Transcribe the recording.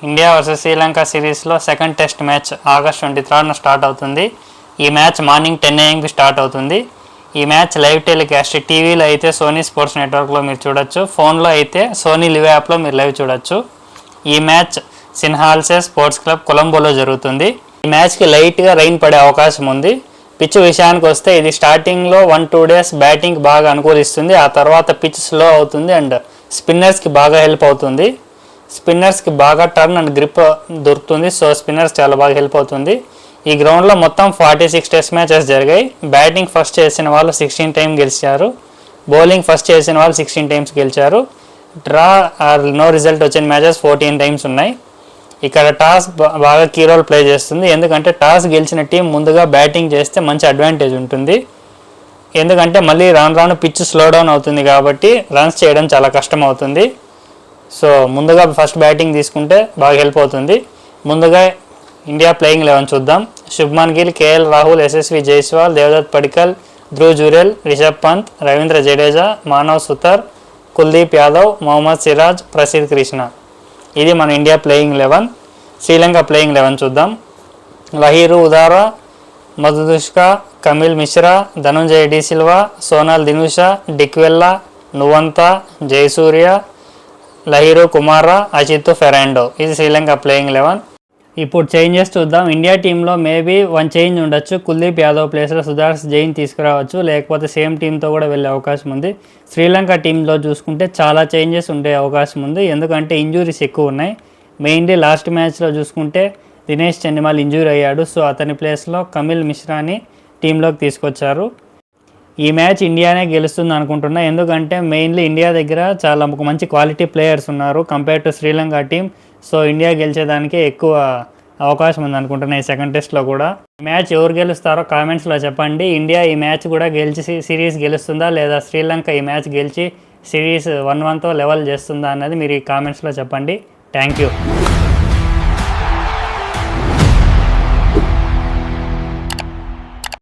India versus Sri Lanka సిరీస్లో second test match August 23న start అవుతుంది. ఈ మ్యాచ్ మార్నింగ్ 10 AM స్టార్ట్ అవుతుంది. ఈ మ్యాచ్ లైవ్ టెలికాస్ట్ టీవీలో అయితే సోనీ స్పోర్ట్స్ నెట్వర్క్లో మీరు చూడొచ్చు, ఫోన్లో అయితే సోనీ లివ్ యాప్లో మీరు లైవ్ చూడొచ్చు. ఈ మ్యాచ్ సిన్హాల్సే స్పోర్ట్స్ క్లబ్ కొలంబోలో జరుగుతుంది. ఈ మ్యాచ్కి లైట్గా రైన్ పడే అవకాశం ఉంది. పిచ్ విషయానికి వస్తే ఇది స్టార్టింగ్లో 1-2 days బ్యాటింగ్ బాగా అనుకూలిస్తుంది. ఆ తర్వాత పిచ్ స్లో అవుతుంది అండ్ స్పిన్నర్స్కి బాగా హెల్ప్ అవుతుంది. స్పిన్నర్స్కి బాగా టర్న్ అండ్ గ్రిప్ దొరుకుతుంది. సో స్పిన్నర్స్ చాలా బాగా హెల్ప్ అవుతుంది. ఈ గ్రౌండ్లో మొత్తం 46 టెస్ట్ మ్యాచెస్ జరిగాయి. బ్యాటింగ్ ఫస్ట్ చేసిన వాళ్ళు 16 times గెలిచారు. బౌలింగ్ ఫస్ట్ చేసిన వాళ్ళు 16 times గెలిచారు. డ్రా ఆర్ నో రిజల్ట్ వచ్చిన మ్యాచెస్ 14 times ఉన్నాయి. ఇక్కడ టాస్ బాగా కీ రోల్ ప్లే చేస్తుంది. ఎందుకంటే టాస్ గెలిచిన టీం ముందుగా బ్యాటింగ్ చేస్తే మంచి అడ్వాంటేజ్ ఉంటుంది. ఎందుకంటే మళ్ళీ రాను పిచ్ స్లో డౌన్ అవుతుంది కాబట్టి రన్స్ చేయడం చాలా కష్టం అవుతుంది. సో ముందుగా ఫస్ట్ బ్యాటింగ్ తీసుకుంటే బాగా హెల్ప్ అవుతుంది. ముందుగా ఇండియా ప్లేయింగ్ 11 చూద్దాం. శుభ్మన్ గిల్, కేఎల్ రాహుల్, యశస్వి జైస్వాల్, దేవదత్ పడికల్, ధ్రువ్ జురేల్, రిషబ్ పంత్, రవీంద్ర జడేజా, మానవ్ సుతార్, కుల్దీప్ యాదవ్, మొహమ్మద్ సిరాజ్, ప్రసిద్ధ్ కృష్ణ. ఇది మన ఇండియా ప్లేయింగ్ 11. శ్రీలంక ప్లేయింగ్ 11 చూద్దాం. లహీరు ఉదారా, మధుదుష్కా, కమిల్ మిశ్రా, ధనుంజయ డి సిల్వా, సోనాల్ దినుషా, డిక్వెల్లా, నువంతా, జయసూర్య, లహీరు కుమారా, అచిత్ ఫెరాండో. ఇది శ్రీలంక ప్లేయింగ్ 11. ఇప్పుడు చేంజెస్ చూద్దాం. ఇండియా టీంలో మేబీ 1 చేంజ్ ఉండొచ్చు. కుల్దీప్ యాదవ్ ప్లేస్లో సుధార్ష్ జైన్ తీసుకురావచ్చు, లేకపోతే సేమ్ టీంతో కూడా వెళ్ళే అవకాశం ఉంది. శ్రీలంక టీంలో చూసుకుంటే చాలా చేంజెస్ ఉండే అవకాశం ఉంది. ఎందుకంటే ఇంజురీస్ ఎక్కువ ఉన్నాయి. మెయిన్లీ లాస్ట్ మ్యాచ్లో చూసుకుంటే దినేష్ చండిమాల్ ఇంజూరీ అయ్యాడు. సో అతని ప్లేస్లో కమిల్ మిశ్రాని టీంలోకి తీసుకొచ్చారు. ఈ మ్యాచ్ ఇండియానే గెలుస్తుంది అనుకుంటున్నా. ఎందుకంటే మెయిన్లీ ఇండియా దగ్గర చాలా మంచి క్వాలిటీ ప్లేయర్స్ ఉన్నారు compare to Sri Lanka team. So India గెలిచేదానికే ఎక్కువ అవకాశం ఉంది అనుకుంటున్నా ఈ సెకండ్ టెస్ట్లో కూడా. మ్యాచ్ ఎవరు గెలుస్తారో కామెంట్స్లో చెప్పండి. ఇండియా ఈ మ్యాచ్ కూడా గెలిచి సిరీస్ గెలుస్తుందా, లేదా శ్రీలంక ఈ మ్యాచ్ గెలిచి సిరీస్ 1-1తో లెవెల్ చేస్తుందా అన్నది మీరు ఈ కామెంట్స్లో చెప్పండి. Thank you.